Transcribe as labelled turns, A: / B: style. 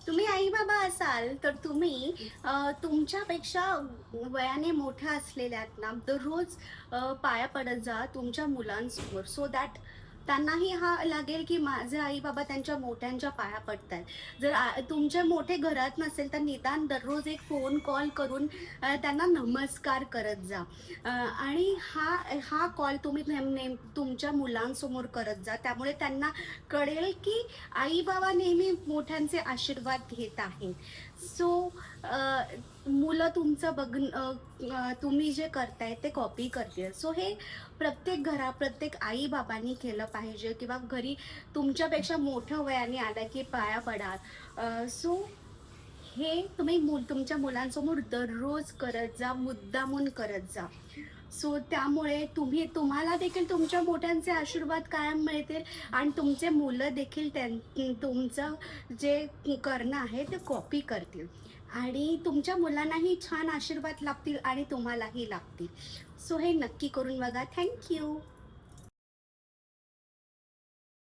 A: तुम्ही आई बाबा असाल तर तुम्ही तुमच्यापेक्षा वयाने मोठ्या असलेल्यांना दररोज पाया पडत जा तुमच्या मुलांसमोर, सो दॅट त्यांनाही हा लागेल की माझे आई बाबा त्यांच्या मोठ्यांच्या पाया पडतायत. जर तुमचे मोठे घरात नसेल तर निदान दररोज एक फोन कॉल करून त्यांना नमस्कार करत जा. आणि हा हा कॉल तुम्ही तुमच्या मुलांसमोर करत जा. त्यामुळे त्यांना कळेल की आई-बाबा नेहमी मोठ्यांचे आशीर्वाद घेत आहेत. सो मुलं तुमचं तुम्ही जे करताय ते कॉपी करतील. सो हे प्रत्येक आई-बाबांनी केलं पाहिजे किंवा घरी तुमच्यापेक्षा मोठं वयाने आलं की पाया पडा. सो हे तुम्ही तुमच्या मुलांसमोर दररोज करत जा, मुद्दामून करत जा. सो त्यामुळे तुम्हाला देखील तुमच्या मोठ्यांचे आशीर्वाद कायम मिळतील आणि तुमचे मुलं देखील तुमचं जे करणं आहे ते कॉपी करतील आणि तुमच्या मुलांनाही छान आशीर्वाद लाभतील आणि तुम्हालाही लाभतील. सो हे नक्की करून बघा. Thank you.